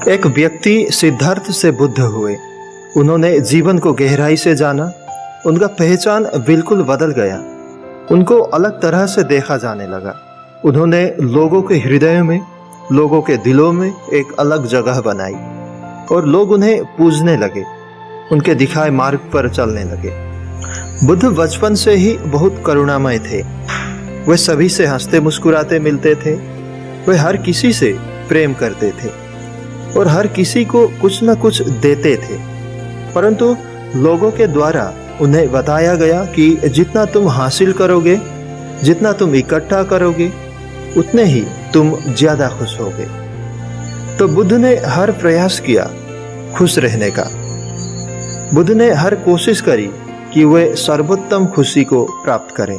एक व्यक्ति सिद्धार्थ से बुद्ध हुए। उन्होंने जीवन को गहराई से जाना। उनका पहचान बिल्कुल बदल गया। उनको अलग तरह से देखा जाने लगा। उन्होंने लोगों के हृदयों में, लोगों के दिलों में एक अलग जगह बनाई और लोग उन्हें पूजने लगे, उनके दिखाए मार्ग पर चलने लगे। बुद्ध बचपन से ही बहुत करुणामय थे। वे सभी से हंसते मुस्कुराते मिलते थे। वे हर किसी से प्रेम करते थे और हर किसी को कुछ न कुछ देते थे। परंतु लोगों के द्वारा उन्हें बताया गया कि जितना तुम हासिल करोगे, जितना तुम इकट्ठा करोगे, उतने ही तुम ज्यादा खुश होगे। तो बुद्ध ने हर प्रयास किया खुश रहने का। बुद्ध ने हर कोशिश करी कि वे सर्वोत्तम खुशी को प्राप्त करें।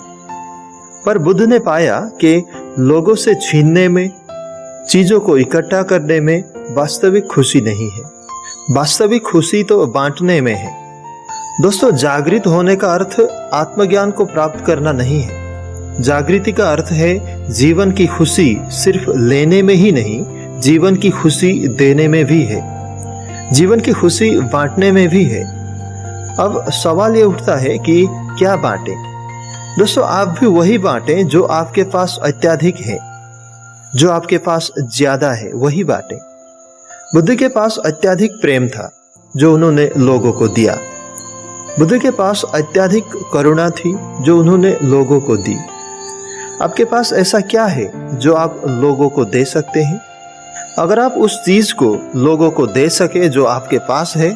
पर बुद्ध ने पाया कि लोगों से छीनने में, चीजों को इकट्ठा करने में वास्तविक खुशी नहीं है। वास्तविक खुशी तो बांटने में है। दोस्तों, जागृत होने का अर्थ आत्मज्ञान को प्राप्त करना नहीं है। जागृति का अर्थ है जीवन की खुशी सिर्फ लेने में ही नहीं, जीवन की खुशी देने में भी है, जीवन की खुशी बांटने में भी है। अब सवाल ये उठता है कि क्या बांटें? दोस्तों, आप भी वही बांटें जो आपके पास अत्यधिक है, जो आपके पास ज्यादा है, वही बांटें। बुद्ध के पास अत्यधिक प्रेम था जो उन्होंने लोगों को दिया। बुद्ध के पास अत्यधिक करुणा थी जो उन्होंने लोगों को दी। आपके पास ऐसा क्या है जो आप लोगों को दे सकते हैं? अगर आप उस चीज को लोगों को दे सके जो आपके पास है,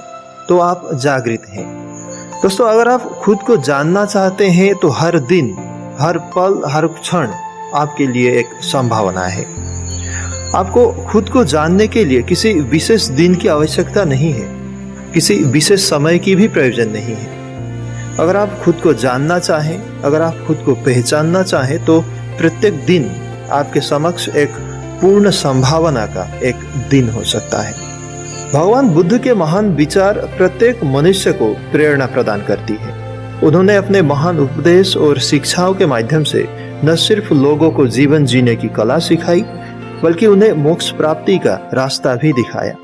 तो आप जागृत हैं। दोस्तों, अगर आप खुद को जानना चाहते हैं तो हर दिन, हर पल, हर क्षण आपके लिए एक संभावना है। आपको खुद को जानने के लिए किसी विशेष दिन की आवश्यकता नहीं है, किसी विशेष समय की भी प्रयोजन नहीं है। अगर आप खुद को जानना चाहें, अगर आप खुद को पहचानना चाहें, तो प्रत्येक दिन आपके समक्ष एक पूर्ण संभावना का एक दिन हो सकता है। भगवान बुद्ध के महान विचार प्रत्येक मनुष्य को प्रेरणा प्रदान करती है। उन्होंने अपने महान उपदेश और शिक्षाओं के माध्यम से न सिर्फ लोगों को जीवन जीने की कला सिखाई, बल्कि उन्हें मोक्ष प्राप्ति का रास्ता भी दिखाया।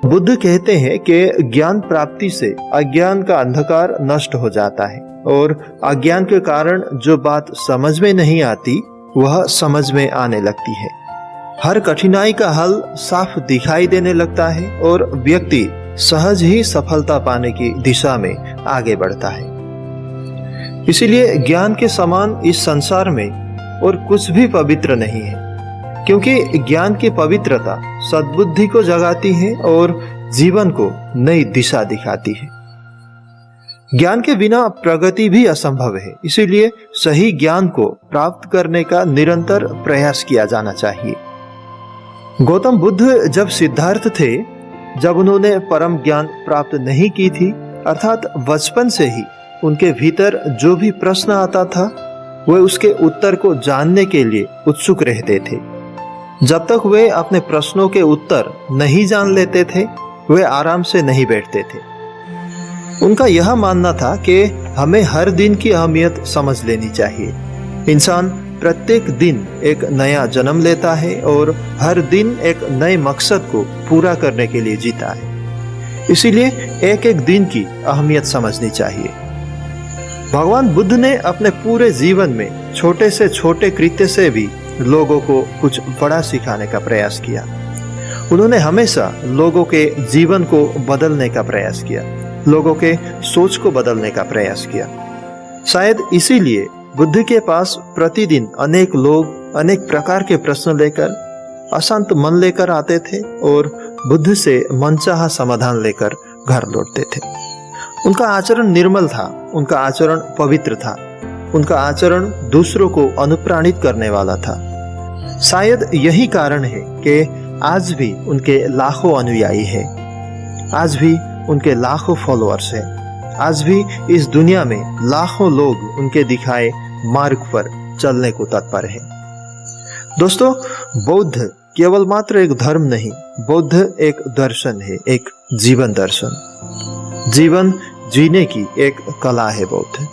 बुद्ध कहते हैं कि ज्ञान प्राप्ति से अज्ञान का अंधकार नष्ट हो जाता है और अज्ञान के कारण जो बात समझ में नहीं आती, वह समझ में आने लगती है। हर कठिनाई का हल साफ दिखाई देने लगता है और व्यक्ति सहज ही सफलता पाने की दिशा में आगे बढ़ता है। इसीलिए ज्ञान के समान इस संसार में और कुछ भी पवित्र नहीं है, क्योंकि ज्ञान की पवित्रता सद्बुद्धि को जगाती है और जीवन को नई दिशा दिखाती है। ज्ञान के बिना प्रगति भी असंभव है। इसीलिए सही ज्ञान को प्राप्त करने का निरंतर प्रयास किया जाना चाहिए। गौतम बुद्ध जब सिद्धार्थ थे, जब उन्होंने परम ज्ञान प्राप्त नहीं की थी, अर्थात बचपन से ही उनके भीतर जो भी प्रश्न आता था, वे उसके उत्तर को जानने के लिए उत्सुक रहते थे। जब तक वे अपने प्रश्नों के उत्तर नहीं जान लेते थे, वे आराम से नहीं बैठते थे। उनका यह मानना था कि हमें हर दिन की अहमियत समझ लेनी चाहिए। इंसान प्रत्येक दिन एक नया जन्म लेता है और हर दिन एक नए मकसद को पूरा करने के लिए जीता है। इसीलिए एक एक दिन की अहमियत समझनी चाहिए। भगवान बुद्ध ने अपने पूरे जीवन में छोटे से छोटे कृत्य से भी लोगों को कुछ बड़ा सिखाने का प्रयास किया। उन्होंने हमेशा लोगों के जीवन को बदलने का प्रयास किया, लोगों के सोच को बदलने का प्रयास किया। शायद इसीलिए बुद्ध के पास प्रतिदिन अनेक लोग अनेक प्रकार के प्रश्न लेकर, अशांत मन लेकर आते थे और बुद्ध से मनचाहा समाधान लेकर घर लौटते थे। उनका आचरण निर्मल था, उनका आचरण पवित्र था, उनका आचरण दूसरों को अनुप्राणित करने वाला था। शायद यही कारण है कि आज भी उनके लाखों अनुयायी हैं, आज भी उनके लाखों फॉलोअर्स हैं, आज भी इस दुनिया में लाखों लोग उनके दिखाए मार्ग पर चलने को तत्पर है। दोस्तों, बौद्ध केवल मात्र एक धर्म नहीं, बौद्ध एक दर्शन है, एक जीवन दर्शन, जीवन जीने की एक कला है बौद्ध।